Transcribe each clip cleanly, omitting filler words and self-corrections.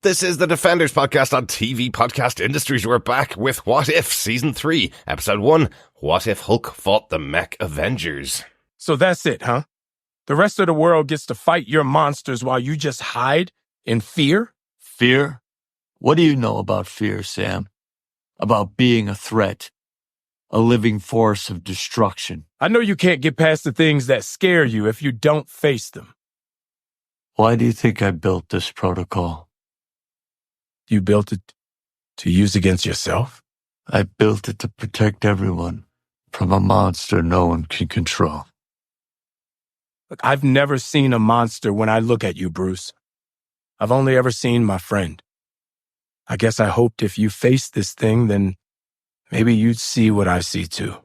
This is the Defenders podcast on TV Podcast Industries. We're back with What If Season 3, Episode 1, What If Hulk Fought the Mech Avengers? So that's it, huh? The rest of the world gets to fight your monsters while you just hide in fear? Fear? What do you know about fear, Sam? About being a threat, a living force of destruction. I know you can't get past the things that scare you if you don't face them. Why do you think I built this protocol? You built it to use against yourself? I built it to protect everyone from a monster no one can control. Look, I've never seen a monster when I look at you, Bruce. I've only ever seen my friend. I guess I hoped if you faced this thing, then maybe you'd see what I see too.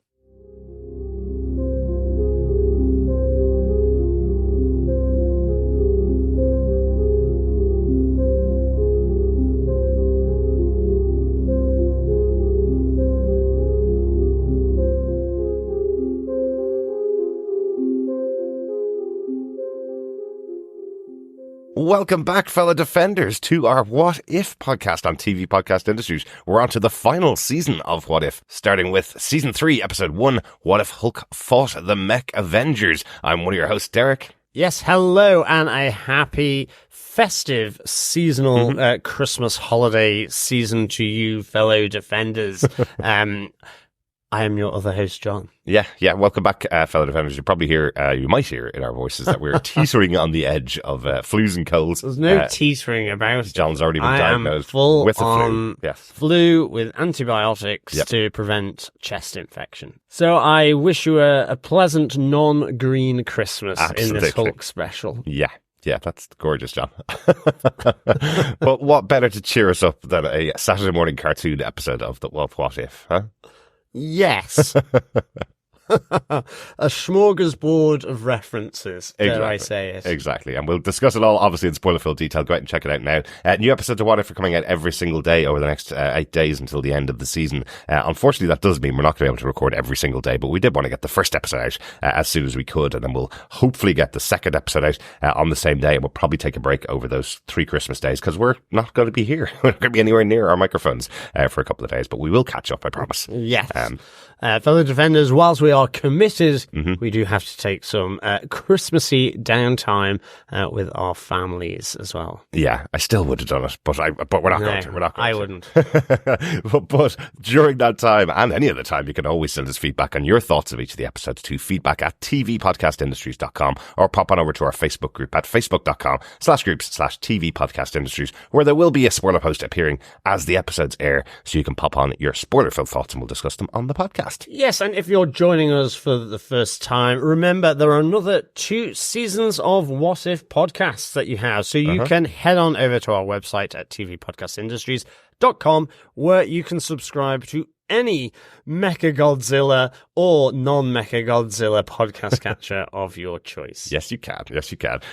Welcome back, fellow Defenders, to our What If podcast on TV Podcast Industries. We're on to the final season of What If, starting with Season 3, Episode 1, What If Hulk Fought the Mech Avengers? I'm one of your hosts, Derek. Yes, hello, and a happy, festive, seasonal Christmas holiday season to you, fellow Defenders. I am your other host, John. Yeah, welcome back, fellow Defenders. You probably hear, you might hear in our voices that we're teetering on the edge of flus and colds. There's no teetering about it. John's already been diagnosed with the flu. Yes. Flu with antibiotics to prevent chest infection. So I wish you a pleasant non-green Christmas in this Hulk special. Yeah, that's gorgeous, John. But what better to cheer us up than a Saturday morning cartoon episode of the What If, huh? Yes. A smorgasbord of references, dare I say it. Exactly. And we'll discuss it all, obviously, in spoiler-filled detail. Go out and check it out now. New episodes of What If are coming out every single day over the next 8 days until the end of the season. Unfortunately, that does mean we're not going to be able to record every single day, but we did want to get the first episode out as soon as we could, and then we'll hopefully get the second episode out on the same day, and we'll probably take a break over those 3 Christmas days, because we're not going to be here. We're not going to be anywhere near our microphones for a couple of days, but we will catch up, I promise. Yes. Fellow Defenders, whilst we are committed, we do have to take some Christmassy downtime with our families as well. Yeah, I still would have done it, but we're not going to. We're not going I wouldn't. but during that time, and any other time, you can always send us feedback on your thoughts of each of the episodes to feedback@tvpodcastindustries.com, or pop on over to our Facebook group at facebook.com/groups/tvpodcastindustries, where there will be a spoiler post appearing as the episodes air, so you can pop on your spoiler-filled thoughts and we'll discuss them on the podcast. Yes, and if you're joining us for the first time, remember there are another 2 seasons of What If podcasts that you have. So you can head on over to our website at tvpodcastindustries.com, where you can subscribe to any Mechagodzilla or non-Mechagodzilla podcast catcher of your choice. Yes, you can.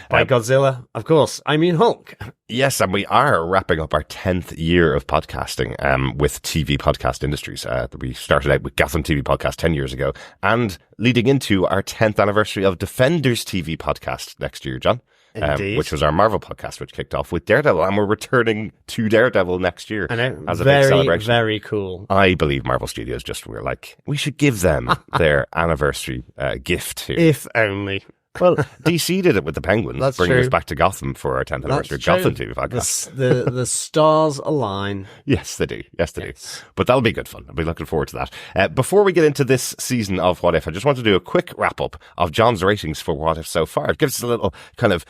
By Godzilla, of course, I mean Hulk. Yes, and we are wrapping up our 10th year of podcasting with TV Podcast Industries. We started out with Gotham TV Podcast 10 years ago, and leading into our 10th anniversary of Defenders TV Podcast next year, John. Which was our Marvel podcast, which kicked off with Daredevil, and we're returning to Daredevil next year. I know, as a big celebration. Very cool. I believe Marvel Studios were like, we should give them their anniversary gift here. If only. Well, DC did it with the Penguins, bringing us back to Gotham for our 10th anniversary Gotham TV podcast. The stars align. Yes, they do. But that'll be good fun. I'll be looking forward to that. Before we get into this season of What If, I just want to do a quick wrap-up of John's ratings for What If so far. It gives us a little kind of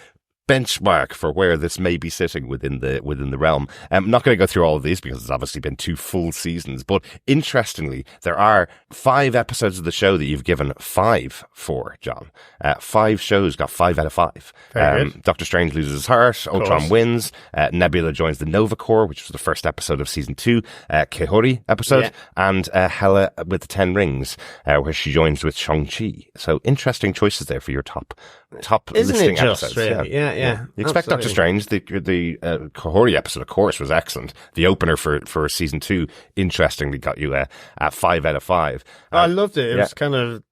benchmark for where this may be sitting within the realm. I'm not going to go through all of these because it's obviously been 2 full seasons, but interestingly, there are 5 episodes of the show that you've given 5 for, John. 5 shows got 5 out of 5. Doctor Strange loses his heart, Ultron wins, Nebula joins the Nova Corps, which was the first episode of season 2, Kehori episode, and Hela with the 10 Rings, where she joins with Shang-Chi. So interesting choices there for your top Isn't listing it just episodes. really? Yeah. You expect Doctor Strange. The Kehori episode, of course, was excellent. The opener for season 2, interestingly, got you a 5 out of 5. I loved it. It was kind of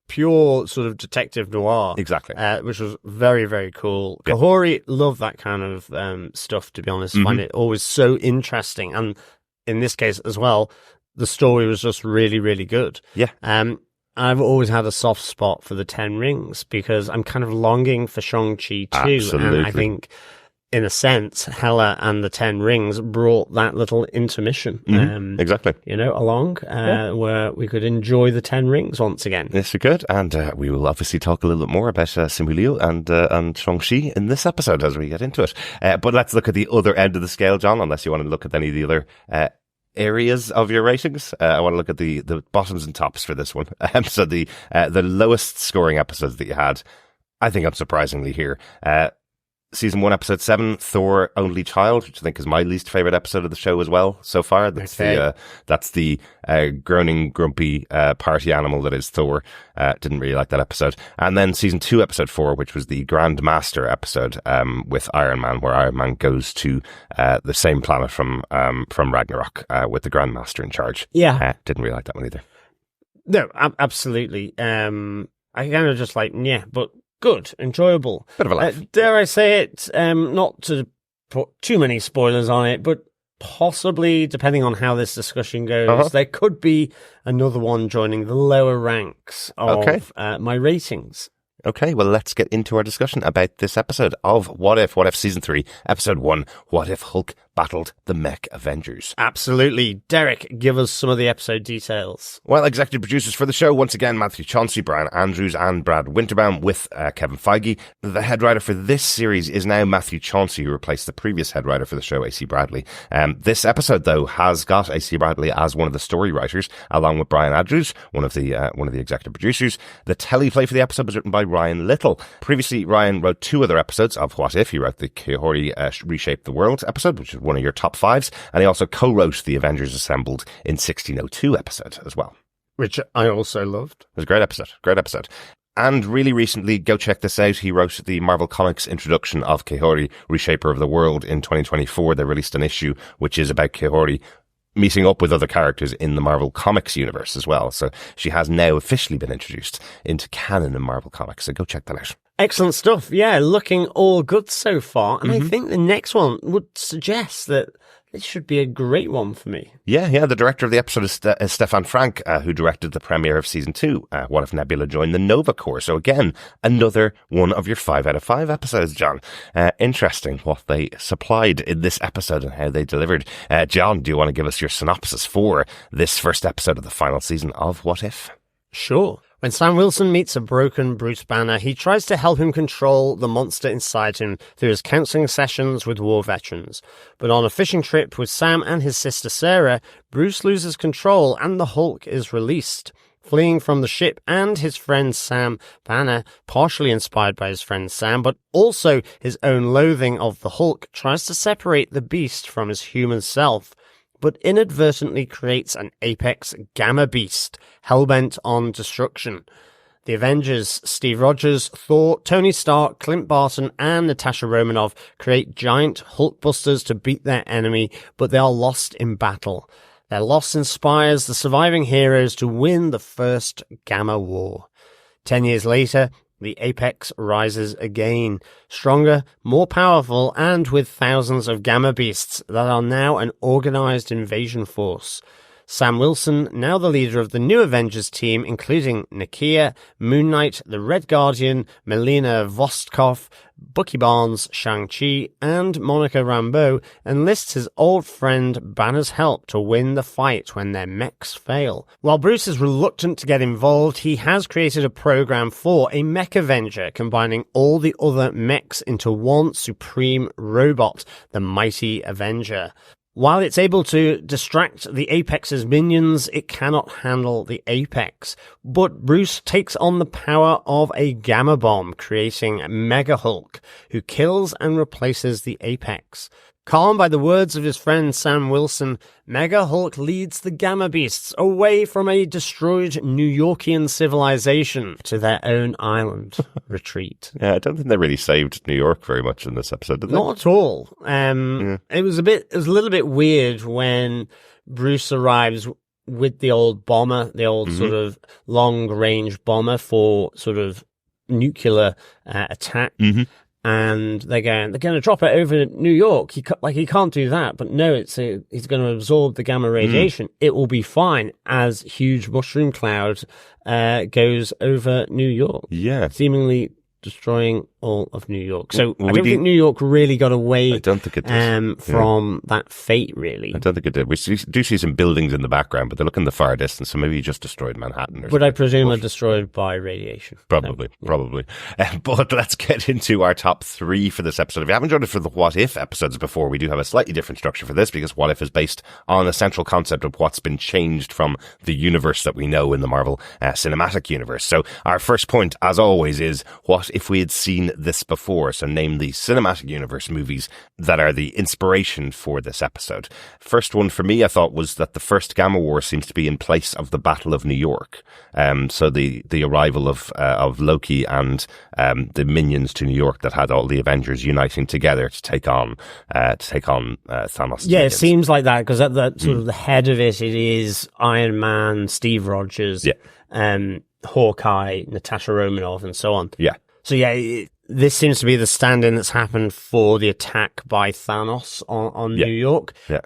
pure sort of detective noir. Exactly. Which was very, very cool. Yeah. Kahori, love that kind of stuff, to be honest. Find it always so interesting. And in this case as well, the story was just really, really good. Yeah. I've always had a soft spot for the Ten Rings because I'm kind of longing for Shang-Chi too. Absolutely. And I think, in a sense, Hela and the Ten Rings brought that little intermission. Exactly. Along where we could enjoy the Ten Rings once again. Yes, we could. And we will obviously talk a little bit more about Simu Liu and Shang-Chi in this episode as we get into it. But let's look at the other end of the scale, John, unless you want to look at any of the other areas of your ratings. I want to look at the bottoms and tops for this one. So the lowest scoring episodes that you had, I think unsurprisingly here. Season 1, Episode 7, Thor Only Child, which I think is my least favourite episode of the show as well so far. That's the groaning, grumpy party animal that is Thor. Didn't really like that episode. And then Season 2, Episode 4, which was the Grand Master episode with Iron Man, where Iron Man goes to the same planet from Ragnarok with the Grand Master in charge. Yeah. Didn't really like that one either. No, absolutely. I kind of just but good, enjoyable. Bit of a laugh. Dare I say it, not to put too many spoilers on it, but possibly, depending on how this discussion goes, there could be another one joining the lower ranks of my ratings. Okay, well, let's get into our discussion about this episode of What If Season 3, Episode 1, What If Hulk Battled the Mech Avengers. Absolutely. Derek, give us some of the episode details. Well, executive producers for the show, once again, Matthew Chauncey, Bryan Andrews and Brad Winderbaum with Kevin Fiege. The head writer for this series is now Matthew Chauncey, who replaced the previous head writer for the show, A.C. Bradley. This episode, though, has got A.C. Bradley as one of the story writers, along with Bryan Andrews, one of the executive producers. The teleplay for the episode was written by Ryan Little. Previously, Ryan wrote 2 other episodes of What If. He wrote the Kahori Reshape the World episode, which is one of your top 5s, and he also co-wrote the Avengers Assembled in 1602 episode as well. Which I also loved. It was a great episode. And really recently, go check this out, he wrote the Marvel Comics introduction of Kahori, Reshaper of the World in 2024. They released an issue which is about Kahori meeting up with other characters in the Marvel Comics universe as well. So she has now officially been introduced into canon in Marvel Comics. So go check that out. Excellent stuff. Yeah, looking all good so far. And I think the next one would suggest that this should be a great one for me. Yeah. The director of the episode is Stephan Franck, who directed the premiere of Season 2, What If Nebula Joined the Nova Corps. So again, another one of your 5 out of 5 episodes, John. Interesting what they supplied in this episode and how they delivered. John, do you want to give us your synopsis for this first episode of the final season of What If? Sure. When Sam Wilson meets a broken Bruce Banner, he tries to help him control the monster inside him through his counseling sessions with war veterans. But on a fishing trip with Sam and his sister Sarah, Bruce loses control and the Hulk is released. Fleeing from the ship and his friend Sam, Banner, partially inspired by his friend Sam, but also his own loathing of the Hulk, tries to separate the beast from his human self, but inadvertently creates an apex gamma beast, hellbent on destruction. The Avengers, Steve Rogers, Thor, Tony Stark, Clint Barton, and Natasha Romanoff create giant Hulkbusters to beat their enemy, but they are lost in battle. Their loss inspires the surviving heroes to win the first Gamma War. 10 years later, the Apex rises again, stronger, more powerful, and with thousands of Gamma Beasts that are now an organized invasion force. Sam Wilson, now the leader of the new Avengers team, including Nakia, Moon Knight, the Red Guardian, Melina Vostkov, Bucky Barnes, Shang-Chi, and Monica Rambeau, enlists his old friend Banner's help to win the fight when their mechs fail. While Bruce is reluctant to get involved, he has created a program for a Mech Avenger, combining all the other mechs into one supreme robot, the Mighty Avenger. While it's able to distract the Apex's minions, it cannot handle the Apex. But Bruce takes on the power of a Gamma Bomb, creating Mega Hulk, who kills and replaces the Apex. Calmed by the words of his friend Sam Wilson, Mega Hulk leads the Gamma Beasts away from a destroyed New Yorkian civilization to their own island retreat. Yeah, I don't think they really saved New York very much in this episode, did they? Not at all. It was a little bit weird when Bruce arrives with the old bomber, the old sort of long-range bomber for sort of nuclear attack. And they're going to drop it over New York. He can't do that. But no, he's going to absorb the gamma radiation. It will be fine as huge mushroom cloud goes over New York. Yeah. Seemingly destroying all of New York. So I don't think New York really got away I don't think it did. From that fate, really. I don't think it did. We do see some buildings in the background, but they look in the far distance, so maybe he just destroyed Manhattan. Or but I presume are destroyed by radiation. Probably. But let's get into our top 3 for this episode. If you haven't joined us for the What If episodes before, we do have a slightly different structure for this, because What If is based on a central concept of what's been changed from the universe that we know in the Marvel cinematic universe. So our first point, as always, is what if we had seen this before? So name the cinematic universe movies that are the inspiration for this episode. First one for me, I thought, was that the first Gamma War seems to be in place of the Battle of New York. So the arrival of Loki and the minions to New York that had all the Avengers uniting together to take on Thanos. Yeah, it seems like that, because at the sort of the head of it is Iron Man, Steve Rogers, Hawkeye, Natasha Romanoff, and so on. Yeah. So this seems to be the stand-in that's happened for the attack by Thanos on New York. Yeah.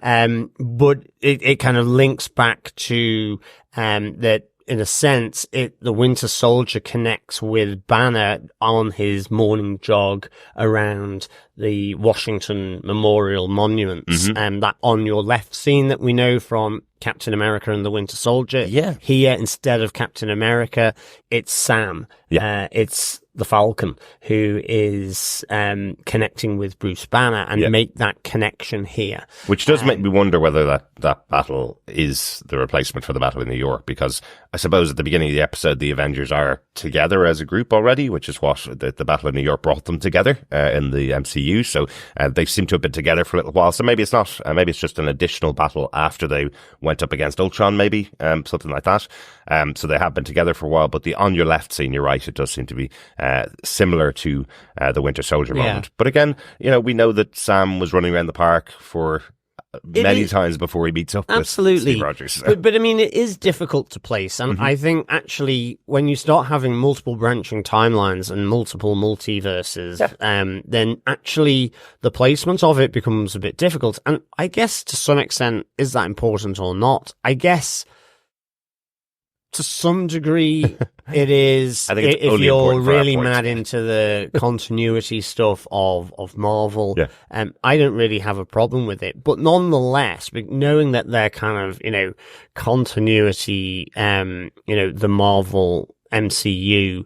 But it kind of links back to that, in a sense, the Winter Soldier connects with Banner on his morning jog around the Washington Memorial Monuments. And that on your left scene that we know from Captain America and the Winter Soldier. Yeah. Here, instead of Captain America, it's Sam. Yeah. It's the Falcon who is connecting with Bruce Banner, and make that connection here. Which does make me wonder whether that battle is the replacement for the Battle of New York, because I suppose at the beginning of the episode, the Avengers are together as a group already, which is what the Battle of New York brought them together in the MCU. So they seem to have been together for a little while. So maybe it's not, maybe it's just an additional battle after they went up against Ultron, maybe, something like that. So they have been together for a while, but the on your left scene, you're right, it does seem to be similar to the Winter Soldier moment. But again, we know that Sam was running around the park for many times before he meets up with Steve Rogers. But I mean, it is difficult to place. And I think actually when you start having multiple branching timelines and multiple multiverses, then actually the placement of it becomes a bit difficult. And I guess to some extent, is that important or not? I guess to some degree it is. I think if you're really mad into the continuity stuff of Marvel, I don't really have a problem with it. But nonetheless, knowing that they're kind of, continuity, the Marvel MCU,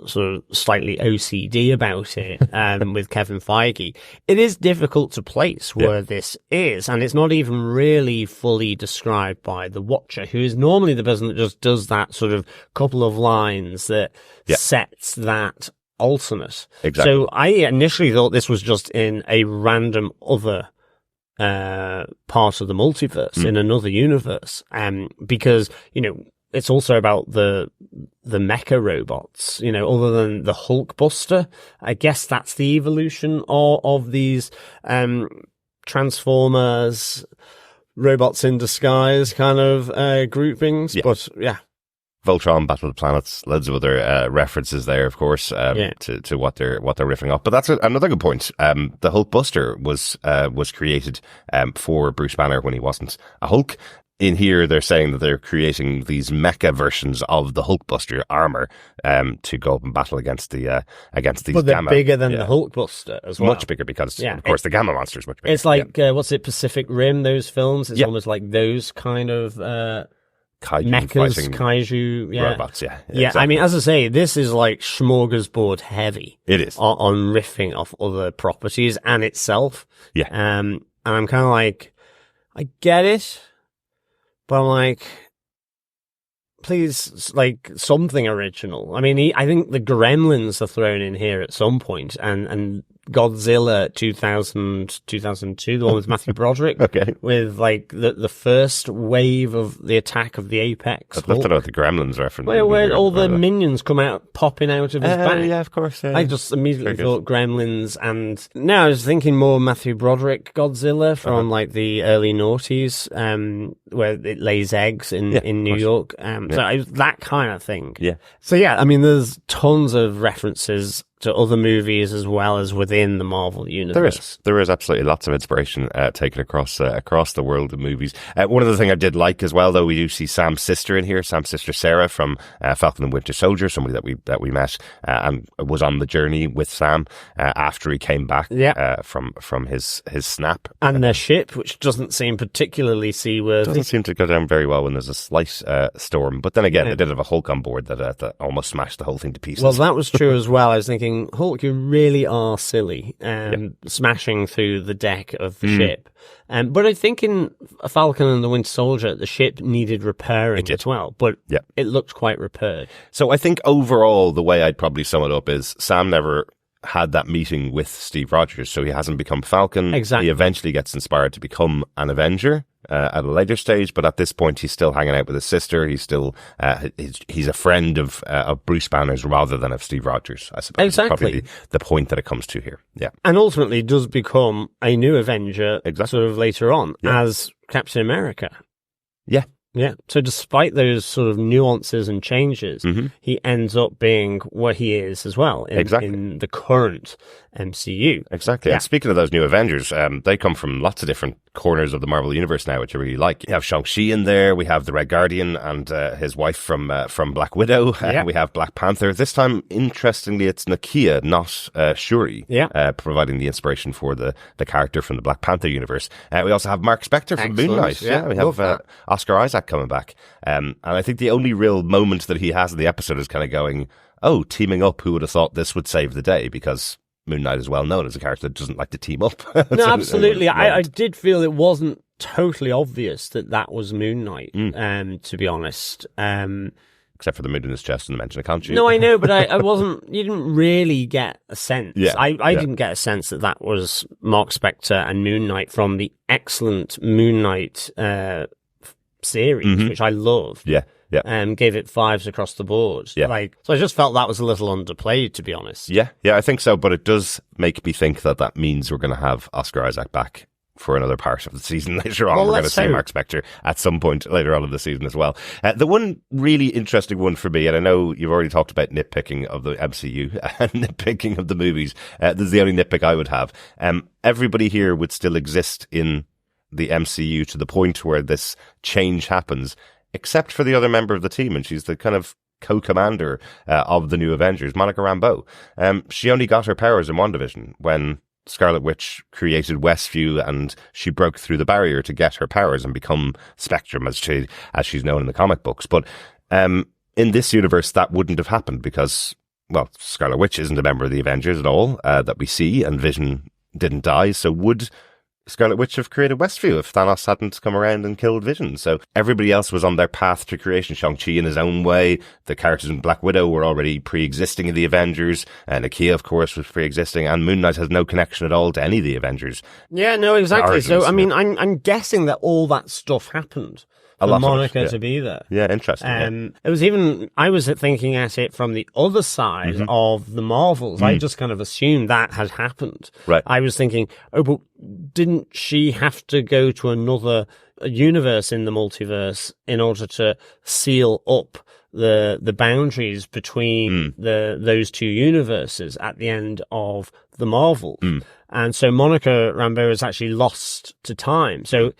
sort of slightly OCD about it, with Kevin Feige, it is difficult to place where this is, and it's not even really fully described by the Watcher, who is normally the person that just does that sort of couple of lines that sets that ultimate. Exactly. So I initially thought this was just in a random other part of the multiverse, in another universe, because, it's also about the mecha robots, other than the Hulkbuster. I guess that's the evolution of these Transformers, robots in disguise kind of groupings. But Voltron, Battle of the Planets, loads of other references there, of course, to what they're riffing off. But that's another good point. The Hulkbuster was created for Bruce Banner when he wasn't a Hulk. In here, they're saying that they're creating these mecha versions of the Hulkbuster armor to go up and battle against these but they're Gamma. bigger than the Hulkbuster as well. Much bigger because, of course, the Gamma monster is much bigger. It's like, what's it, Pacific Rim, those films? It's almost like those kind of kaiju robots, exactly. I mean, as I say, this is like smorgasbord heavy. It is. On riffing off other properties and itself. And I'm kind of like, I get it. But I'm like, please, like, something original. I mean, I think the Gremlins are thrown in here at some point, and Godzilla 2002, the one with Matthew Broderick. Okay. With like the first wave of the attack of the Apex. I'd love to know what the Gremlins reference. Where all the minions come out, popping out of his back. Yeah, of course. Yeah. I just immediately thought Gremlins, and now I was thinking more Matthew Broderick Godzilla from like the early noughties, where it lays eggs in New York. So that kind of thing. Yeah. So yeah, I mean, there's tons of references to other movies as well as within the Marvel universe. There is absolutely lots of inspiration taken across the world of movies. One of the things I did like as well, though, we do see Sam's sister in here, Sam's sister Sarah from Falcon and Winter Soldier, somebody that we met and was on the journey with Sam after he came back from his snap. And their ship, which doesn't seem particularly seaworthy. Doesn't seem to go down very well when there's a slight storm. But then again, they did have a Hulk on board that almost smashed the whole thing to pieces. Well, that was true as well. I was thinking, Hulk, you really are silly, smashing through the deck of the ship. But I think in Falcon and the Winter Soldier, the ship needed repairing as well, but it looked quite repaired. So I think overall, the way I'd probably sum it up is Sam never had that meeting with Steve Rogers, so he hasn't become Falcon. Exactly. He eventually gets inspired to become an Avenger at a later stage, but at this point he's still hanging out with his sister. He's still he's a friend of Bruce Banner's rather than of Steve Rogers, I suppose. Exactly. Probably the point that it comes to here. Yeah. And ultimately does become a new Avenger sort of later on as Captain America. Yeah. Yeah. So despite those sort of nuances and changes, he ends up being what he is as well in the current MCU. Exactly. Yeah. And speaking of those new Avengers, they come from lots of different corners of the Marvel Universe now, which I really like. You have Shang-Chi in there. We have the Red Guardian and his wife from Black Widow. We have Black Panther. This time, interestingly, it's Nakia, not Shuri, providing the inspiration for the character from the Black Panther universe. We also have Mark Spector from Moon Knight. Yeah, we have Oscar Isaac coming back. And I think the only real moment that he has in the episode is kind of going, oh, teaming up, who would have thought this would save the day? Because Moon Knight is well known as a character that doesn't like to team up. No, absolutely. I did feel it wasn't totally obvious that was Moon Knight, to be honest. Except for the moon in his chest and the mention of Khonshu. No, I know, but I wasn't, you didn't really get a sense. Yeah, I didn't get a sense that was Mark Spector and Moon Knight from the excellent Moon Knight series, which I loved. Yeah. Gave it 5s across the board. Yeah. So I just felt that was a little underplayed, to be honest. Yeah, I think so. But it does make me think that means we're going to have Oscar Isaac back for another part of the season later on. We're going to see Mark Spector at some point later on in the season as well. The one really interesting one for me, and I know you've already talked about nitpicking of the MCU and nitpicking of the movies. This is the only nitpick I would have. Everybody here would still exist in the MCU to the point where this change happens, except for the other member of the team, and she's the kind of co-commander of the new Avengers, Monica Rambeau. She only got her powers in WandaVision when Scarlet Witch created Westview and she broke through the barrier to get her powers and become Spectrum as she's known in the comic books. But in this universe, that wouldn't have happened because, well, Scarlet Witch isn't a member of the Avengers at all that we see, and Vision didn't die. So would Scarlet Witch have created Westview if Thanos hadn't come around and killed Vision? So everybody else was on their path to creation. Shang-Chi in his own way. The characters in Black Widow were already pre-existing in the Avengers. And Nakia, of course, was pre-existing. And Moon Knight has no connection at all to any of the Avengers. Yeah, no, exactly. So, I mean, I'm guessing that all that stuff happened for Monica to be there. Yeah, interesting. It was even, I was thinking at it from the other side of the Marvels. I just kind of assumed that had happened. Right. I was thinking, oh, but didn't she have to go to another universe in the multiverse in order to seal up the boundaries between those two universes at the end of the Marvels? And so Monica Rambeau is actually lost to time. So,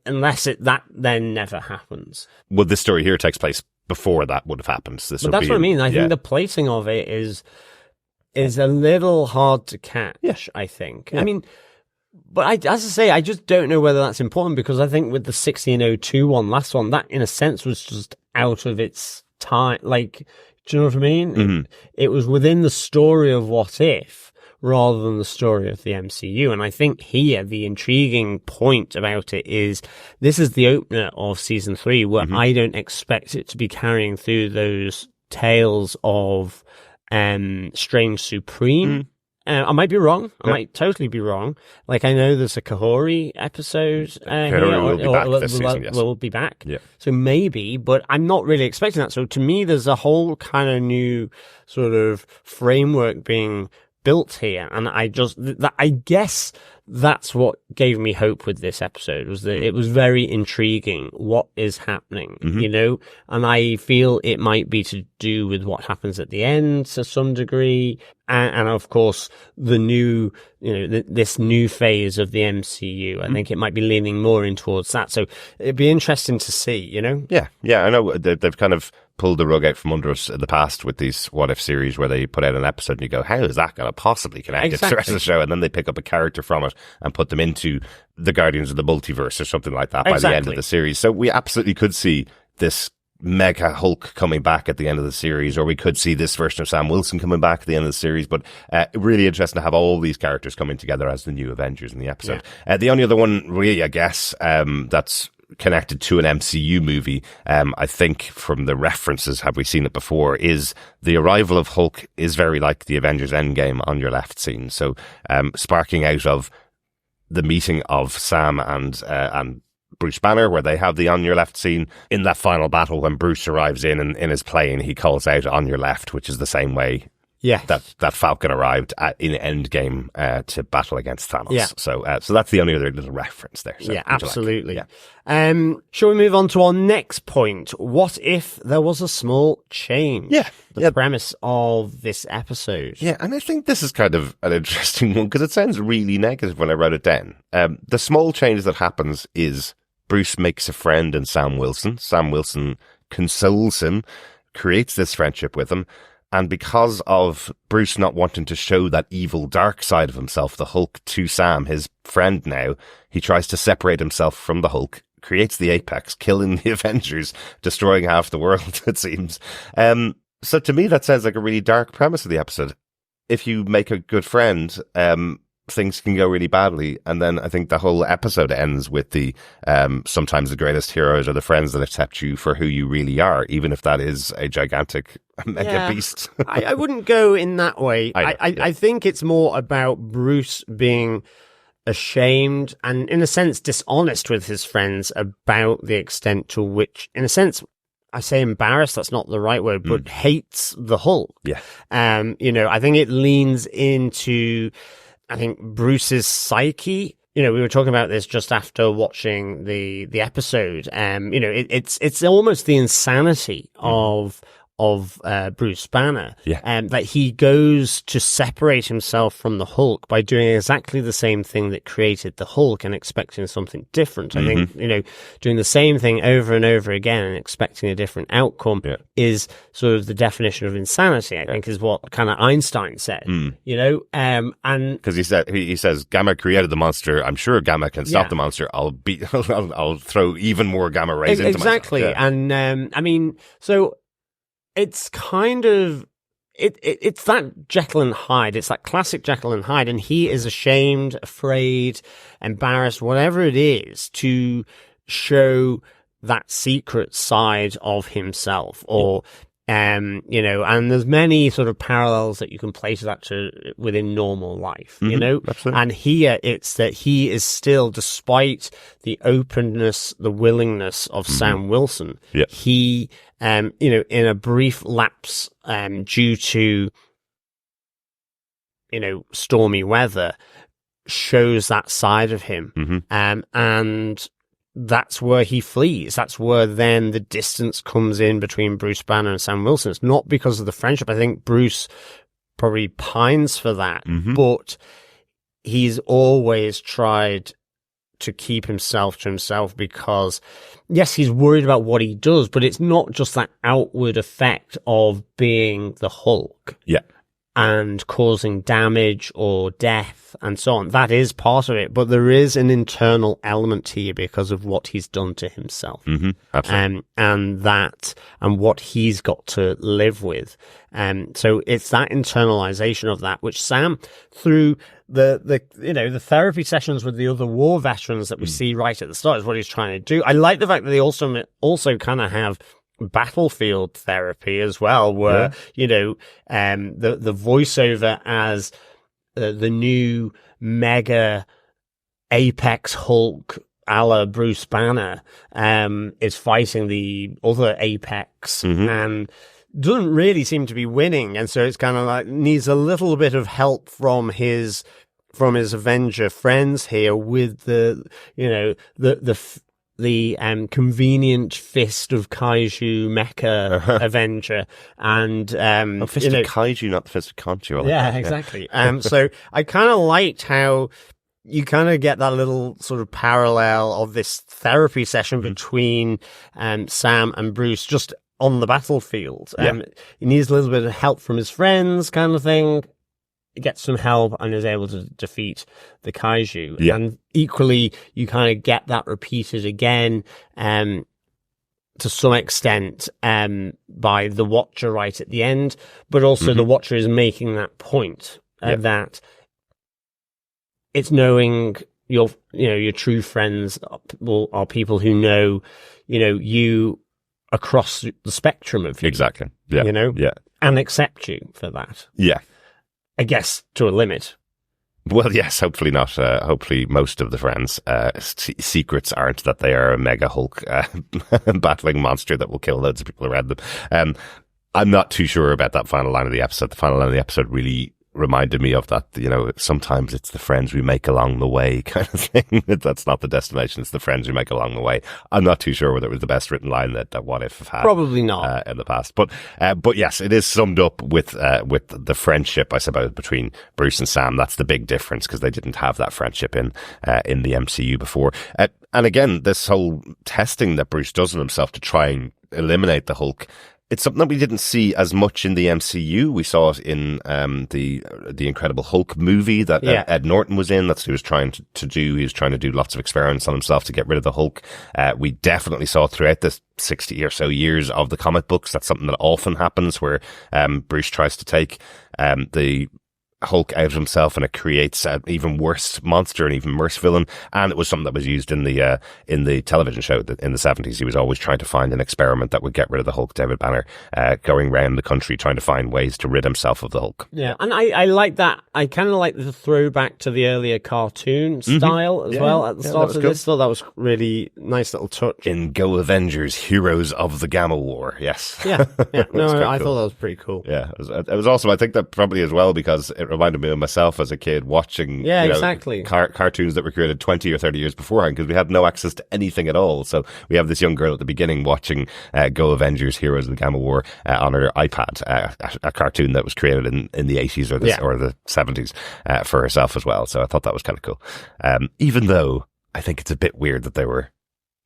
unless that then never happens. Well, this story here takes place before that would have happened. But that's what I mean. I think the placing of it is a little hard to catch, I think. Yeah. I mean, but as I say, I just don't know whether that's important, because I think with the 1602 one, last one, that in a sense was just out of its time. Like, do you know what I mean? It was within the story of What If, rather than the story of the MCU. And I think here, the intriguing point about it is this is the opener of season 3, where I don't expect it to be carrying through those tales of Strange Supreme I might be wrong. I might totally be wrong. Like, I know there's a Kahori episode. Kahori will be back this season, yes. Will be back. Yeah. So maybe, but I'm not really expecting that. So to me, there's a whole kind of new sort of framework being built here. And I guess that's what gave me hope with this episode, was that it was very intriguing. What is happening, you know? And I feel it might be to do with what happens at the end to some degree. And of course, the new, you know, this new phase of the MCU, I think it might be leaning more in towards that. So it'd be interesting to see, you know? Yeah. I know they've kind of pulled the rug out from under us in the past with these What If series where they put out an episode and you go, how is that going to possibly connect it to the rest of the show? And then they pick up a character from it and put them into the Guardians of the Multiverse or something like that by the end of the series. So we absolutely could see this mega Hulk coming back at the end of the series, or we could see this version of Sam Wilson coming back at the end of the series. But really interesting to have all these characters coming together as the new Avengers in the episode. Yeah. The only other one, really, I guess, that's connected to an MCU movie, I think from the references, have we seen it before, is the arrival of Hulk is very like the Avengers Endgame on your left scene. So sparking out of the meeting of Sam and Bruce Banner, where they have the on your left scene in that final battle when Bruce arrives in his plane, he calls out on your left, which is the same way that Falcon arrived in Endgame to battle against Thanos. Yeah. So that's the only other little reference there. So, yeah, absolutely. Like? Yeah. Shall we move on to our next point? What if there was a small change? Yeah. The premise of this episode. Yeah, and I think this is kind of an interesting one because it sounds really negative when I wrote it down. The small change that happens is Bruce makes a friend in Sam Wilson. Sam Wilson consoles him, creates this friendship with him. And because of Bruce not wanting to show that evil, dark side of himself, the Hulk, to Sam, his friend now, he tries to separate himself from the Hulk, creates the Apex, killing the Avengers, destroying half the world, it seems. So to me, that sounds like a really dark premise of the episode. If you make a good friend, things can go really badly. And then I think the whole episode ends with the sometimes the greatest heroes are the friends that accept you for who you really are, even if that is a gigantic mega beast. I wouldn't go in that way. I think it's more about Bruce being ashamed and, in a sense, dishonest with his friends about the extent to which, in a sense, I say embarrassed, that's not the right word, but hates the Hulk. Yeah. You know, I think it leans into, I think, Bruce's psyche. You know, we were talking about this just after watching the episode. You know, it's almost the insanity of Bruce Banner, that he goes to separate himself from the Hulk by doing exactly the same thing that created the Hulk and expecting something different. I think, you know, doing the same thing over and over again and expecting a different outcome is sort of the definition of insanity, I think, is what kind of Einstein said, you know, and because he says Gamma created the monster. I'm sure Gamma can stop the monster. I'll throw even more gamma rays into myself. Exactly. And, I mean, so it's kind of, it's that Jekyll and Hyde. It's that classic Jekyll and Hyde. And he is ashamed, afraid, embarrassed, whatever it is, to show that secret side of himself. Or, you know, and there's many sort of parallels that you can place that to within normal life, you know? Absolutely. And here it's that he is still, despite the openness, the willingness of Sam Wilson, he, you know, in a brief lapse, due to, you know, stormy weather, shows that side of him. And that's where he flees. That's where then the distance comes in between Bruce Banner and Sam Wilson. It's not because of the friendship. I think Bruce probably pines for that, but he's always tried to keep himself to himself because, yes, he's worried about what he does, but it's not just that outward effect of being the Hulk. And causing damage or death and so on. That is part of it, but there is an internal element here because of what he's done to himself. Absolutely. And what he's got to live with. So it's that internalization of that, which Sam, through the you know, the therapy sessions with the other war veterans that we see right at the start, is what he's trying to do. I like the fact that they also kind of have battlefield therapy as well, where, you know, the voiceover as the new mega Apex Hulk a la Bruce Banner is fighting the other Apex and doesn't really seem to be winning, and so it's kind of like needs a little bit of help from his Avenger friends here with the convenient fist of Kaiju Mecha Avenger and fist of Kaiju, not the fist of Conchu. Yeah, exactly. So I kind of liked how you kind of get that little sort of parallel of this therapy session between Sam and Bruce just on the battlefield. He needs a little bit of help from his friends, kind of thing. Gets some help and is able to defeat the Kaiju. Yeah. And equally, you kind of get that repeated again, to some extent, by the Watcher right at the end. But also the Watcher is making that point that it's knowing your true friends are people who know, you across the spectrum of you. Exactly. Yeah. And accept you for that. Yeah. I guess to a limit. Well, yes, hopefully not. Hopefully most of the friends' secrets aren't that they are a mega Hulk battling monster that will kill loads of people around them. I'm not too sure about that final line of the episode. The final line of the episode really reminded me of that, sometimes it's the friends we make along the way kind of thing. That's not the destination, it's the friends we make along the way. I'm not too sure whether it was the best written line that What If have had. Probably not. In the past. But yes, it is summed up with the friendship, I suppose, between Bruce and Sam. That's the big difference, because they didn't have that friendship in the MCU before. And again, this whole testing that Bruce does on himself to try and eliminate the Hulk, it's something that we didn't see as much in the MCU. We saw it in the Incredible Hulk movie that Ed Norton was in. That's what he was trying to do. He was trying to do lots of experiments on himself to get rid of the Hulk. We definitely saw throughout the 60 or so years of the comic books. That's something that often happens, where Bruce tries to take the Hulk out of himself, and it creates an even worse monster, an even worse villain. And it was something that was used in the television show in the 70s. He was always trying to find an experiment that would get rid of the Hulk. David Banner going around the country trying to find ways to rid himself of the Hulk. Yeah, and I like that. I kind of like the throwback to the earlier cartoon style as well at the start of this. Thought that was really nice little touch. In Go Avengers, Heroes of the Gamma War. Yes. Yeah. No, I thought that was pretty cool. Yeah, it was awesome. I think that probably as well, because it reminded me of myself as a kid watching exactly. cartoons that were created 20 or 30 years beforehand, because we had no access to anything at all. So we have this young girl at the beginning watching Go Avengers, Heroes of the Gamma War on her iPad, a cartoon that was created in the 80s or the 70s for herself as well. So I thought that was kind of cool. Even though I think it's a bit weird that they were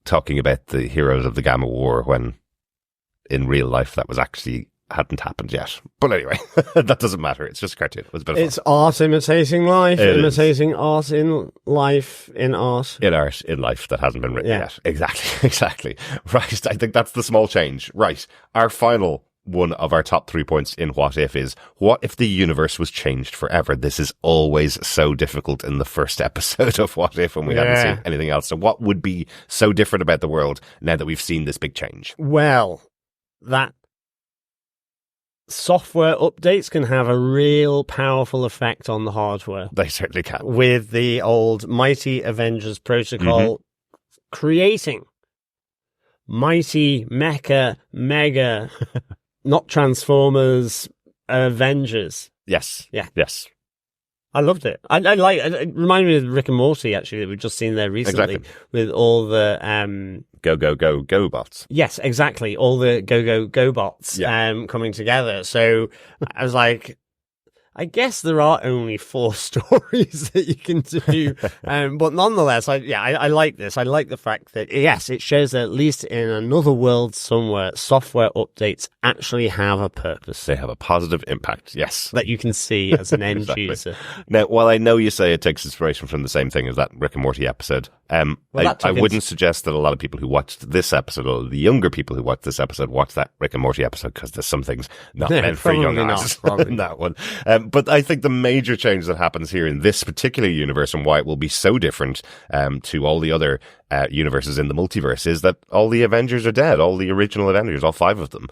talking about the Heroes of the Gamma War when in real life that was actually hadn't happened yet. But anyway, that doesn't matter. It's just a cartoon. It was a bit of fun. It's art imitating life, imitating art in life, in art. In art, in life that hasn't been written yet. Exactly. Right. I think that's the small change. Right. Our final one of our top 3 points in What If is, what if the universe was changed forever? This is always so difficult in the first episode of What If when we haven't seen anything else. So what would be so different about the world now that we've seen this big change? Well, that software updates can have a real powerful effect on the hardware. They certainly can. With the old Mighty Avengers protocol creating mighty mecha mega not Transformers, Avengers. Yes. Yeah. Yes. I loved it. I like it. Reminded me of Rick and Morty, actually, that we've just seen there recently. Exactly. With all the go bots. Yes, exactly. All the go bots coming together. So I was like, I guess there are only 4 stories that you can do. But nonetheless, I like this. I like the fact that, yes, it shows that at least in another world somewhere, software updates actually have a purpose. They have a positive impact, yes. That you can see as an end user. Now, while I know you say it takes inspiration from the same thing as that Rick and Morty episode, I wouldn't suggest that a lot of people who watched this episode, or the younger people who watched this episode, watch that Rick and Morty episode, because there's some things not meant for young eyes in that one. But I think the major change that happens here in this particular universe, and why it will be so different to all the other universes in the multiverse, is that all the Avengers are dead. All the original Avengers, all 5 of them,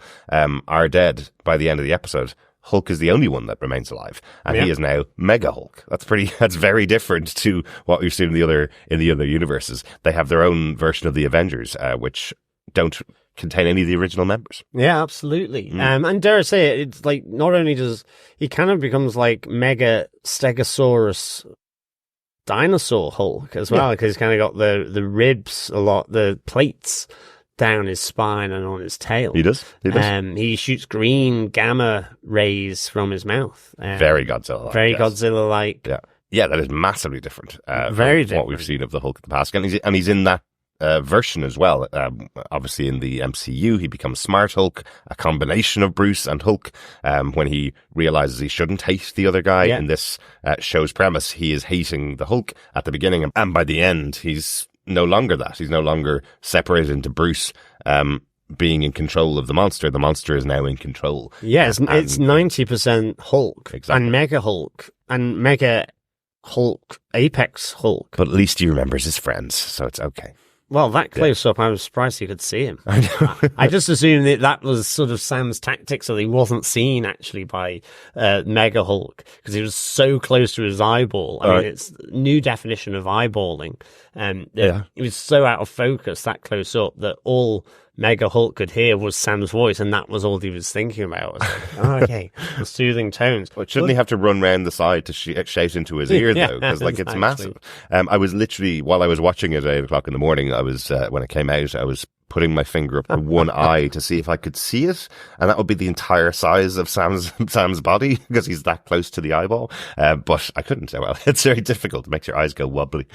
are dead by the end of the episode. Hulk is the only one that remains alive, and he is now Mega Hulk. That's very different to what we've seen in the other universes. They have their own version of the Avengers, which don't contain any of the original members. Yeah, absolutely. And dare I say it, it's like not only does he kind of becomes like Mega Stegosaurus dinosaur Hulk as well, because he's kind of got the ribs a lot, the plates down his spine and on his tail. He does. He shoots green gamma rays from his mouth. Very Godzilla-like. Godzilla-like. Yeah, that is massively different. Very from what we've seen of the Hulk in the past, and he's in that version as well. Obviously, in the MCU, he becomes Smart Hulk, a combination of Bruce and Hulk. When he realizes he shouldn't hate the other guy in this show's premise, he is hating the Hulk at the beginning, and by the end, he's no longer that. He's no longer separated into Bruce being in control of the monster. The monster is now in control. Yes, it's 90% Hulk and Mega Hulk and Mega Hulk, Apex Hulk. But at least he remembers his friends, so it's okay. Well, that close up, I was surprised you could see him. I know. I just assumed that was sort of Sam's tactic, so he wasn't seen actually by Mega Hulk because he was so close to his eyeball. I mean, it's a new definition of eyeballing. It was so out of focus that close up that all Mega Hulk could hear was Sam's voice, and that was all he was thinking about. Okay, the soothing tones. But shouldn't he have to run round the side to shout into his ear, though? Because, it's massive. I was literally, while I was watching it at 8 o'clock in the morning, I was, when it came out, I was putting my finger up to one eye to see if I could see it, and that would be the entire size of Sam's body, because he's that close to the eyeball. But I couldn't. Well, it's very difficult. It makes your eyes go wobbly.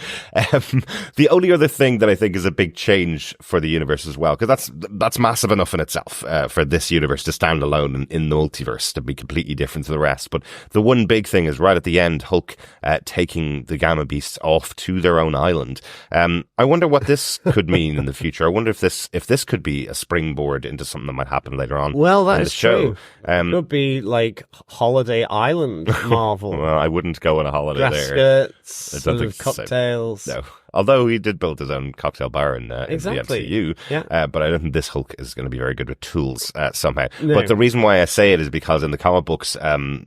The only other thing that I think is a big change for the universe as well, because that's massive enough in itself, for this universe to stand alone in the multiverse, to be completely different to the rest. But the one big thing is right at the end, Hulk taking the Gamma Beasts off to their own island. I wonder what this could mean in the future. I wonder if this could be a springboard into something that might happen later on. Well, that is true. It could be like Holiday Island Marvel. Well, I wouldn't go on a holiday Grass there. skirts, sort of cocktails. No. Although he did build his own cocktail bar in the MCU. Yeah. But I don't think this Hulk is going to be very good with tools somehow. No. But the reason why I say it is because in the comic books,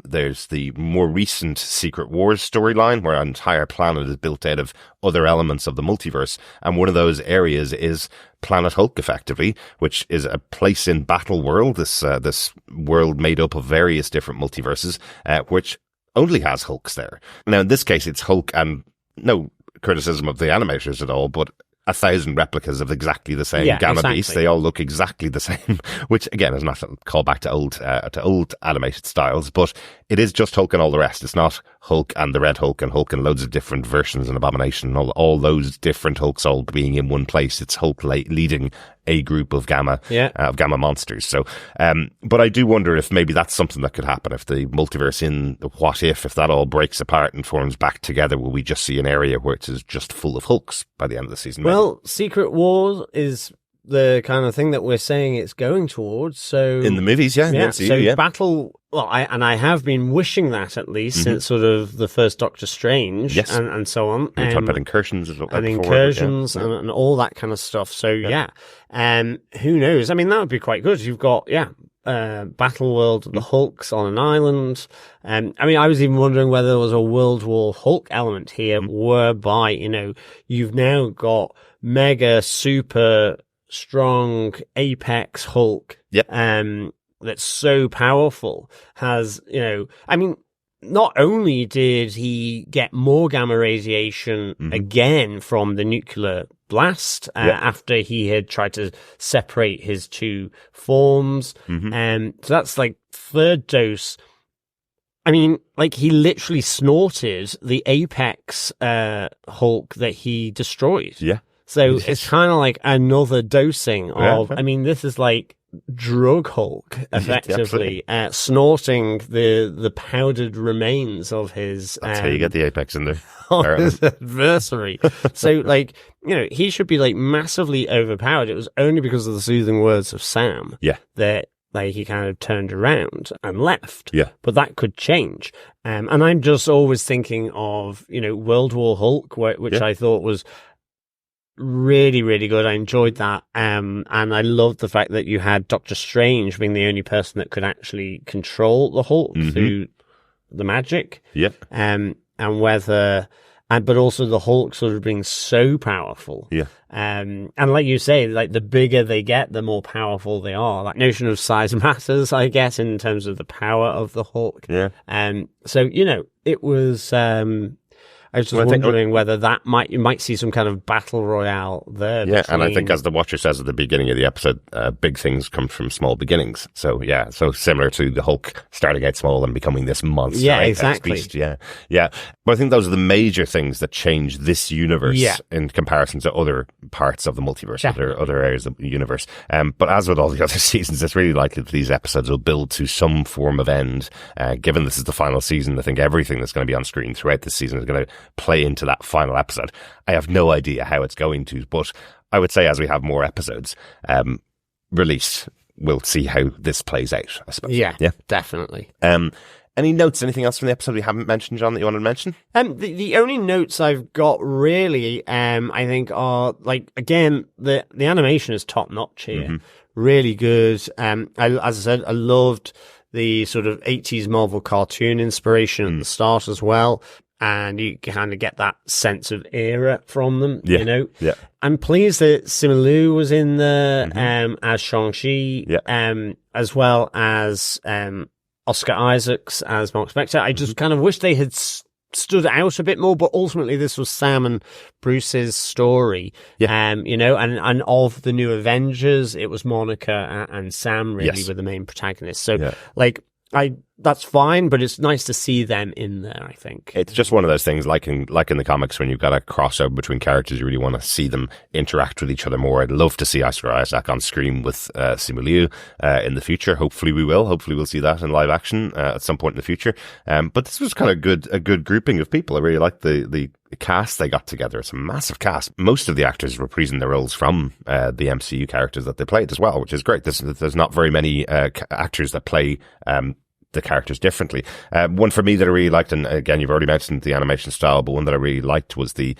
there's the more recent Secret Wars storyline where an entire planet is built out of other elements of the multiverse. And one of those areas is Planet Hulk, effectively, which is a place in Battle World, this world made up of various different multiverses, which only has Hulks there. Now, in this case, it's Hulk and no criticism of the animators at all, but 1,000 replicas of exactly the same Gamma Beast. They all look exactly the same, which again is not a callback to old animated styles, but it is just Hulk and all the rest. It's not Hulk and the Red Hulk and loads of different versions and Abomination, all those different Hulks all being in one place. It's Hulk leading a group of gamma monsters. So, but I do wonder if maybe that's something that could happen if the multiverse in the What If that all breaks apart and forms back together. Will we just see an area where it is just full of Hulks by the end of the season? Well, Secret Wars is the kind of thing that we're saying it's going towards. So in the movies, in the MCU, Battle. Well, I have been wishing that at least since sort of the first Doctor Strange, and so on. We're talking about incursions and all that kind of stuff. So who knows? I mean, that would be quite good. You've got Battle World, the Hulks on an island. I mean, I was even wondering whether there was a World War Hulk element here, whereby you've now got mega super strong Apex Hulk. That's so powerful, has, I mean, not only did he get more gamma radiation again from the nuclear blast after he had tried to separate his two forms, so that's like third dose. I mean, like he literally snorted the Apex Hulk that he destroyed. So it's kind of like another dosing of, I mean, this is like drug Hulk, effectively, snorting the powdered remains of his... That's how you get the Apex in there. His adversary. So, he should be, massively overpowered. It was only because of the soothing words of Sam that he kind of turned around and left. But that could change. And I'm just always thinking of, World War Hulk, which I thought was really, really good. I enjoyed that. And I loved the fact that you had Doctor Strange being the only person that could actually control the Hulk through the magic. Yep. And whether, but also the Hulk sort of being so powerful. Yeah. And like you say, like the bigger they get, the more powerful they are. That notion of size matters, I guess, in terms of the power of the Hulk. Yeah. So, it was, I was just wondering whether you might see some kind of battle royale there. Yeah, and I think as the Watcher says at the beginning of the episode, big things come from small beginnings. So yeah, so similar to the Hulk starting out small and becoming this monster. Yeah, exactly. Beast. Yeah. But I think those are the major things that change this universe in comparison to other parts of the multiverse, other areas of the universe. But as with all the other seasons, it's really likely that these episodes will build to some form of end. Given this is the final season, I think everything that's going to be on screen throughout this season is going to play into that final episode. I have no idea how it's going to, but I would say as we have more episodes released, we'll see how this plays out, I suppose. Yeah, definitely. Any notes, anything else from the episode we haven't mentioned, John, that you want to mention? The only notes I've got really, I think are like, again, the animation is top notch here. Really good. As I said, I loved the sort of 80s Marvel cartoon inspiration at the start as well. And you kind of get that sense of era from them, Yeah. I'm pleased that Simu Liu was in there as Chauncey, as well as Oscar Isaacs as Mark Spector. I just kind of wish they had stood out a bit more, but ultimately this was Sam and Bruce's story. And of the new Avengers, it was Monica and Sam really were the main protagonists. So that's fine, but it's nice to see them in there, I think. It's just one of those things, like in the comics, when you've got a crossover between characters, you really want to see them interact with each other more. I'd love to see Oscar Isaac on screen with Simu Liu in the future. Hopefully we will. Hopefully we'll see that in live action at some point in the future. But this was kind of a good grouping of people. I really liked the cast they got together. It's a massive cast. Most of the actors reprising their roles from the MCU characters that they played as well, which is great. There's not very many actors that play the characters differently. One for me that I really liked, and again, you've already mentioned the animation style, but one that I really liked was the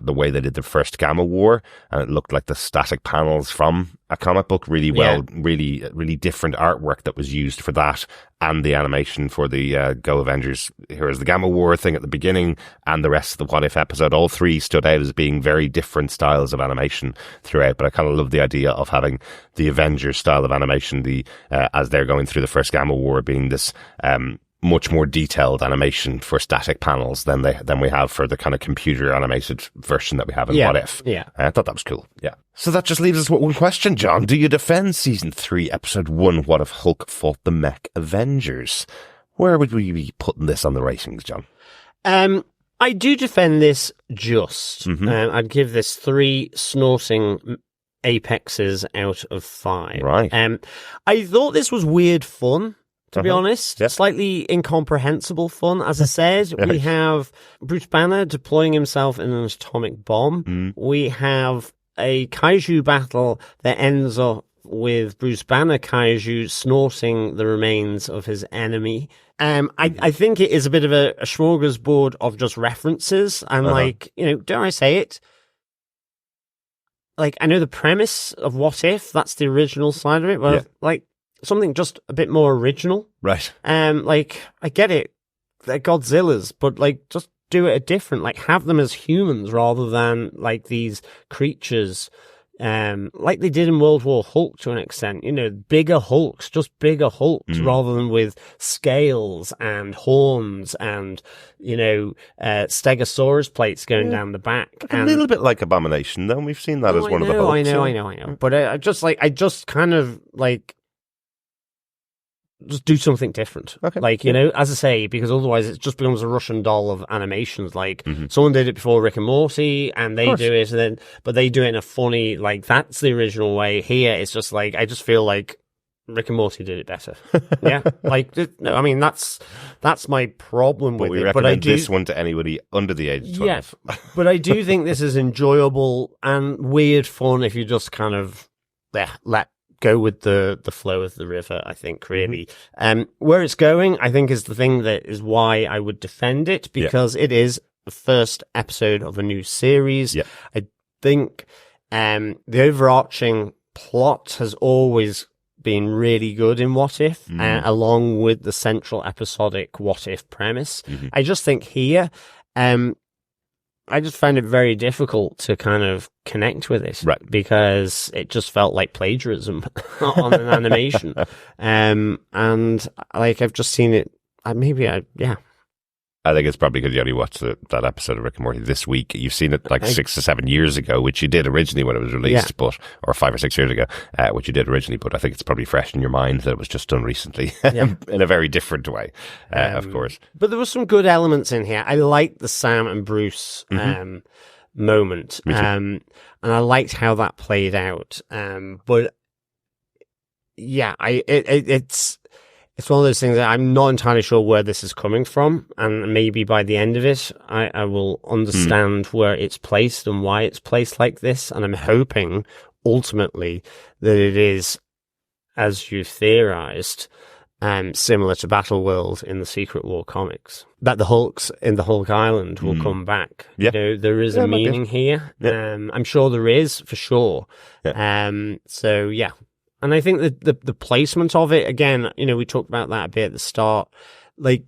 way they did the first Gamma War, and it looked like the static panels from a comic book really well, really different artwork that was used for that, and the animation for the Go Avengers. Here's the Gamma War thing at the beginning, and the rest of the What If episode. All three stood out as being very different styles of animation throughout, but I kind of love the idea of having the Avengers style of animation, as they're going through the first Gamma War, being this much more detailed animation for static panels than we have for the kind of computer animated version that we have in What If. Yeah. I thought that was cool. Yeah. So that just leaves us with one question, John. Do you defend season 3, episode 1, What If Hulk Fought the Mech Avengers? Where would we be putting this on the ratings, John? I do defend this just. I'd give this 3 snorting apexes out of 5. Right. I thought this was weird fun, to be honest. Slightly incomprehensible fun. As I said, we have Bruce Banner deploying himself in an atomic bomb. We have a kaiju battle that ends up with Bruce Banner kaiju snorting the remains of his enemy. I think it is a bit of a smorgasbord of just references. And dare I say it? Like, I know the premise of What If, that's the original side of it, but something just a bit more original. Right. I get it. They're Godzillas, but just do it different. Have them as humans rather than these creatures, like they did in World War Hulk to an extent. Bigger Hulks, just bigger Hulks, rather than with scales and horns and Stegosaurus plates going down the back. A little bit like Abomination, though. We've seen that as one of the Hulks. I know. But I just kind of just do something different. Okay. As I say, because otherwise it just becomes a Russian doll of animations. Someone did it before Rick and Morty, and they do it, but they do it in a funny, that's the original way. Here, it's just I just feel like Rick and Morty did it better. Yeah. No, I mean, that's my problem with we it. recommend But I do this one to anybody under the age of 12. Yeah, but I do think this is enjoyable and weird fun if you just kind of let go with the flow of the river, I think, really. Where it's going, I think, is the thing that is why I would defend it, because it is the first episode of a new series. Yeah. I think the overarching plot has always been really good in What If, along with the central episodic What If premise. I just think here, I just found it very difficult to kind of connect with it, right? Because it just felt like plagiarism on an animation, and like I've just seen it. I think it's probably because you only watched that episode of Rick and Morty this week. You've seen it like 6 to 7 years ago, which you did originally when it was released, or 5 or 6 years ago, which you did originally. But I think it's probably fresh in your mind that it was just done recently in a very different way, of course. But there were some good elements in here. I liked the Sam and Bruce moment, and I liked how that played out. But yeah, it's one of those things that I'm not entirely sure where this is coming from, and maybe by the end of it, I will understand where it's placed and why it's placed like this, and I'm hoping, ultimately, that it is, as you theorized, similar to Battleworld in the Secret War comics, that the Hulks in the Hulk Island will come back. Yeah. You know, there is a meaning here. Yeah. I'm sure there is, for sure. Yeah. So, yeah. And I think that the placement of it, again, you know, we talked about that a bit at the start. Like,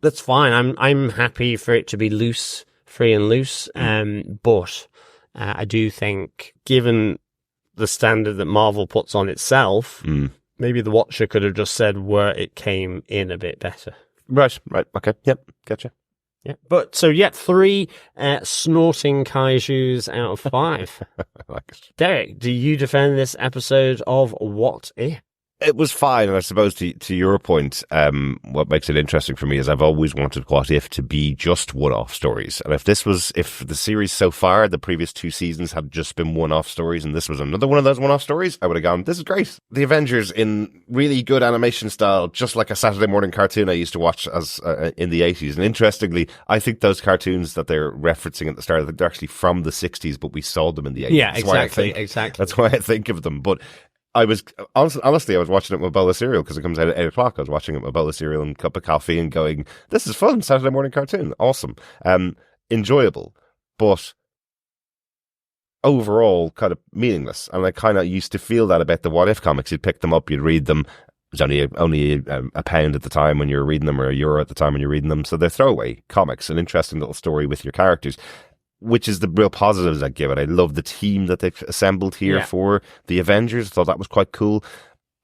that's fine. I'm happy for it to be loose, free and loose. But I do think, given the standard that Marvel puts on itself, maybe the Watcher could have just said where it came in a bit better. Right. Okay. Yep. Gotcha. Yeah. But so, 3 snorting kaijus out of 5. I like it. Derek, do you defend this episode of What If? It was fine, and I suppose to your point, what makes it interesting for me is I've always wanted What If to be just one-off stories. And if the series so far, the previous 2 seasons had just been one-off stories, and this was another one of those one-off stories, I would have gone, this is great. The Avengers in really good animation style, just like a Saturday morning cartoon I used to watch as in the 80s. And interestingly, I think those cartoons that they're referencing at the start, they're actually from the 60s, but we saw them in the 80s. Yeah, exactly. That's why I think of them. But I was honestly, I was watching it with a bowl of cereal because it comes out at 8 o'clock. I was watching it with a bowl of cereal and a cup of coffee and going, this is fun. Saturday morning cartoon. Awesome. Enjoyable, but overall kind of meaningless. And I kind of used to feel that about the What If comics. You'd pick them up, you'd read them. It was only a pound at the time when you were reading them, or €1 at the time when you were reading them. So they're throwaway comics, an interesting little story with your characters, which is the real positives I give it. I love the team that they've assembled here for the Avengers. I thought that was quite cool.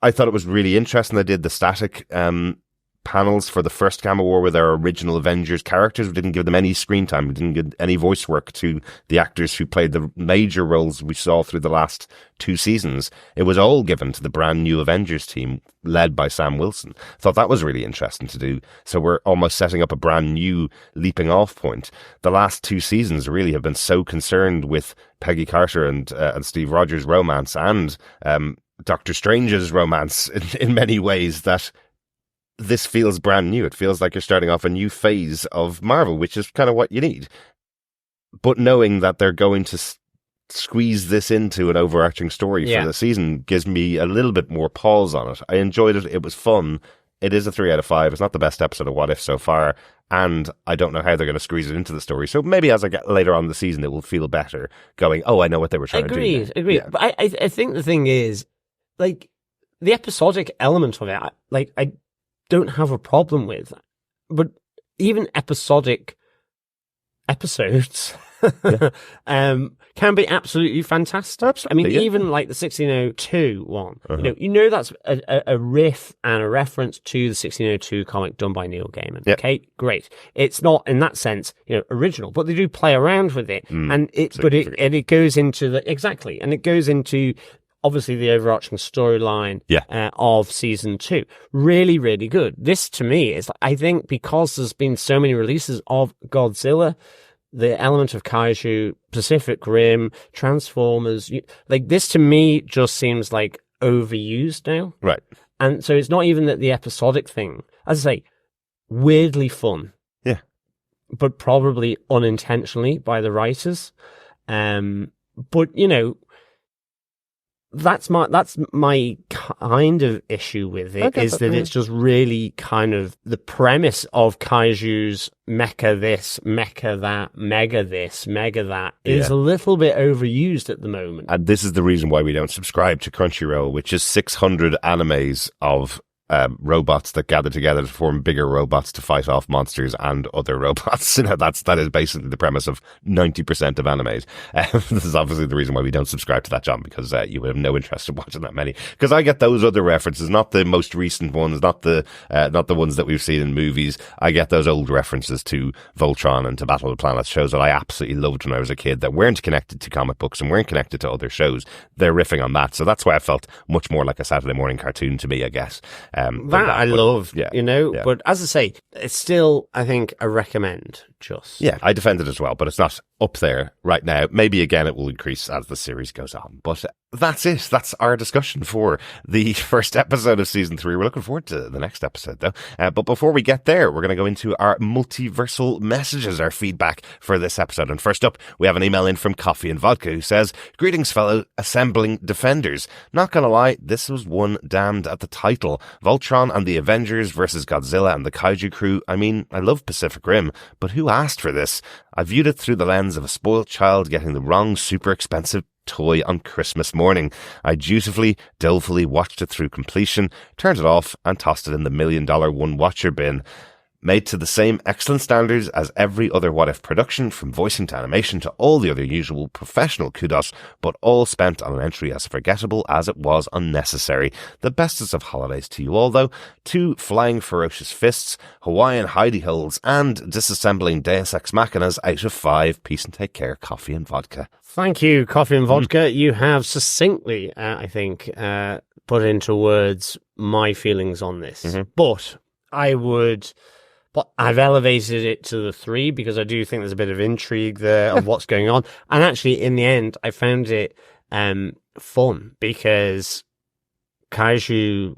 I thought it was really interesting. They did the static panels for the first Gamma War with our original Avengers characters. We didn't give them any screen time. We didn't give any voice work to the actors who played the major roles we saw through the last 2 seasons. It was all given to the brand new Avengers team led by Sam Wilson. Thought that was really interesting to do. So we're almost setting up a brand new leaping off point. The last 2 seasons really have been so concerned with Peggy Carter and Steve Rogers' romance and Doctor Strange's romance in many ways that this feels brand new. It feels like you're starting off a new phase of Marvel, which is kind of what you need. But knowing that they're going to squeeze this into an overarching story for the season gives me a little bit more pause on it. I enjoyed it. It was fun. It is a 3 out of 5. It's not the best episode of What If so far, and I don't know how they're going to squeeze it into the story. So maybe as I get later on in the season, it will feel better going, oh, I know what they were trying to do. Agreed. Yeah. But I think the thing is, like, the episodic element of it, I don't have a problem with, but even episodic episodes can be absolutely fantastic. Absolutely, even like the 1602 one, you know that's a riff and a reference to the 1602 comic done by Neil Gaiman. Yep. Okay, great. It's not in that sense, original, but they do play around with it, and it goes into and it goes into obviously the overarching storyline of season 2. Really, really good. This to me is, I think, because there's been so many releases of Godzilla, the element of Kaiju, Pacific Rim, Transformers, like this to me just seems like overused now. Right. And so it's not even that the episodic thing, as I say, weirdly fun. Yeah. But probably unintentionally by the writers. But, that's my kind of issue with it, is that it's just really kind of the premise of kaiju's mecha this, mecha that, mega this, mega that is a little bit overused at the moment. And this is the reason why we don't subscribe to Crunchyroll, which is 600 animes of robots that gather together to form bigger robots to fight off monsters and other robots. That is basically the premise of 90% of animes. This is obviously the reason why we don't subscribe to that, John, because you would have no interest in watching that many. Because I get those other references, not the most recent ones, not the ones that we've seen in movies. I get those old references to Voltron and to Battle of the Planets, shows that I absolutely loved when I was a kid, that weren't connected to comic books and weren't connected to other shows. They're riffing on that, so that's why I felt much more like a Saturday morning cartoon to me, I guess. I love, but as I say, it's still, I think, a recommend, just. Yeah, I defend it as well, but it's not up there right now. Maybe, again, it will increase as the series goes on, but that's it. That's our discussion for the first episode of season 3. We're looking forward to the next episode, though. But before we get there, we're going to go into our multiversal messages, our feedback for this episode. And first up, we have an email in from Coffee and Vodka, who says, "Greetings, fellow assembling defenders. Not gonna lie, this was one damned at the title. Voltron and the Avengers versus Godzilla and the Kaiju crew. I mean, I love Pacific Rim, but who asked for this? I viewed it through the lens of a spoiled child getting the wrong super expensive toy on Christmas morning. I dutifully, dolefully watched it through completion, turned it off, and tossed it in the $1 million one-watcher bin. Made to the same excellent standards as every other What If production, from voicing to animation to all the other usual professional kudos, but all spent on an entry as forgettable as it was unnecessary. The bestest of holidays to you all, though. 2 flying ferocious fists, Hawaiian hidey holes, and disassembling Deus Ex Machinas out of 5. Peace and take care, Coffee and Vodka." Thank you, Coffee and Vodka. You have succinctly, I think, put into words my feelings on this. But I've elevated it to the 3 because I do think there's a bit of intrigue there of what's going on. And actually, in the end, I found it fun because Kaiju,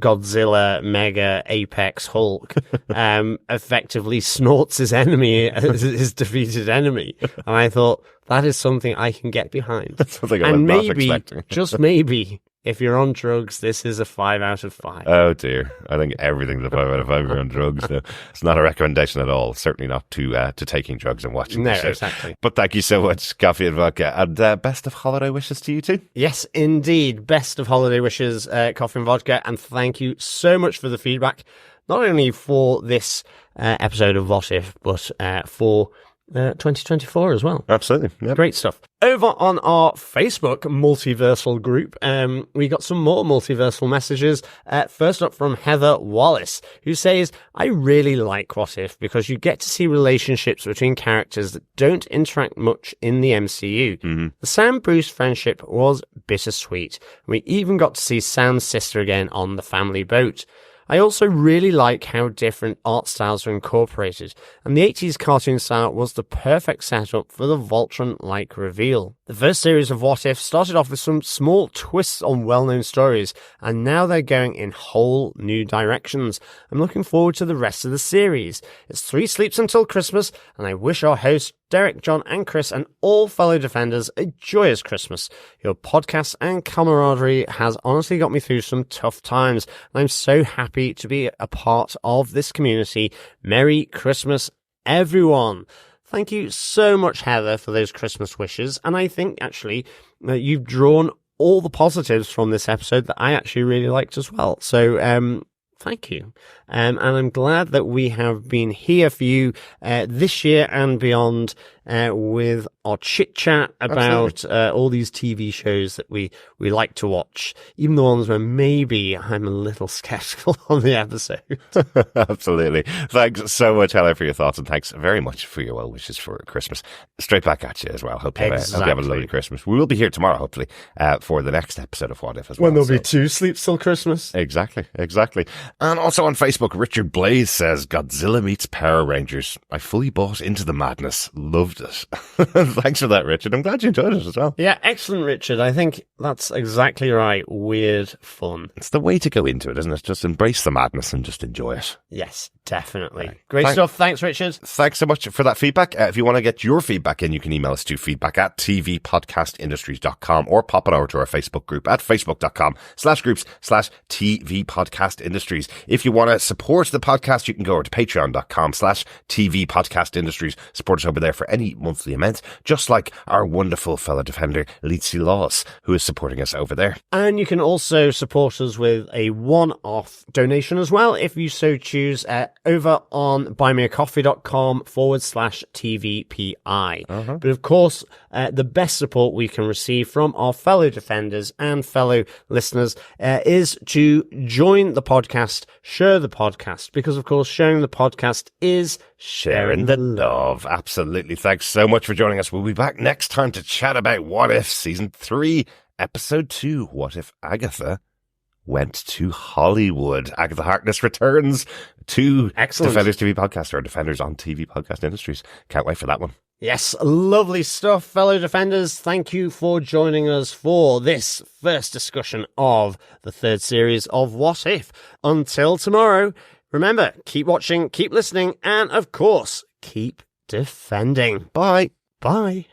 Godzilla, Mega, Apex, Hulk effectively snorts his enemy, his defeated enemy. And I thought, that is something I can get behind. And maybe, just maybe, if you're on drugs, this is a 5 out of 5. Oh dear. I think everything's a 5 out of 5 if you're on drugs. So it's not a recommendation at all. Certainly not to taking drugs and watching the show. Exactly. But thank you so much, Coffee and Vodka. And best of holiday wishes to you too. Yes, indeed. Best of holiday wishes, Coffee and Vodka. And thank you so much for the feedback. Not only for this episode of What If, but for 2024 as well. Absolutely. Yep. Great stuff. Over on our Facebook multiversal group, we got some more multiversal messages. First up from Heather Wallace, who says, "I really like What If because you get to see relationships between characters that don't interact much in the MCU. The Sam-Bruce friendship was bittersweet. We even got to see Sam's sister again on the family boat. I also really like how different art styles are incorporated, and the 80s cartoon style was the perfect setup for the Voltron-like reveal. The first series of What If started off with some small twists on well-known stories, and now they're going in whole new directions. I'm looking forward to the rest of the series. It's 3 sleeps until Christmas, and I wish our hosts, Derek, John, and Chris, and all fellow defenders a joyous Christmas. Your podcast and camaraderie has honestly got me through some tough times, and I'm so happy to be a part of this community. Merry Christmas, everyone." Thank you so much, Heather, for those Christmas wishes. And I think, actually, you've drawn all the positives from this episode that I actually really liked as well. So, thank you. And I'm glad that we have been here for you this year and beyond with our chit-chat about all these TV shows that we like to watch, even the ones where maybe I'm a little skeptical on the episode. Absolutely. Thanks so much, Heather, for your thoughts, and thanks very much for your well wishes for Christmas. Straight back at you as well. Hope you have a lovely Christmas. We will be here tomorrow, hopefully, for the next episode of What If as well. When there'll be 2 sleeps till Christmas. Exactly. And also on Facebook, Richard Blaze says, Godzilla meets Power Rangers. I fully bought into the madness. Loved it. Thanks for that, Richard. I'm glad you enjoyed it as well. Yeah, excellent, Richard. I think that's exactly right. Weird fun. It's the way to go into it, isn't it? Just embrace the madness and just enjoy it. Yes, definitely. Right. Great stuff. Thanks, Richard. Thanks so much for that feedback. If you want to get your feedback in, you can email us to feedback@tvpodcastindustries.com or pop it over to our Facebook group at facebook.com/groups/tvpodcastindustries. If you want to support the podcast, you can go over to patreon.com/tvpodcastindustries. Support us over there for any monthly amount, just like our wonderful fellow defender, Leetsy Laws, who is supporting us over there. And you can also support us with a one-off donation as well, if you so choose, over on buymeacoffee.com/TVPI. But of course, the best support we can receive from our fellow defenders and fellow listeners is to join the podcast, share the podcast, because of course sharing the podcast is sharing the love. Absolutely. Thanks so much for joining us. We'll be back next time to chat about What If Season 3, Episode 2, What If Agatha went to Hollywood. Agatha Harkness returns to Defenders TV Podcast, or Defenders on TV Podcast Industries. Can't wait for that one. Yes, lovely stuff, fellow defenders. Thank you for joining us for this first discussion of the third series of What If. Until tomorrow, remember, keep watching, keep listening, and of course, keep defending. Bye. Bye.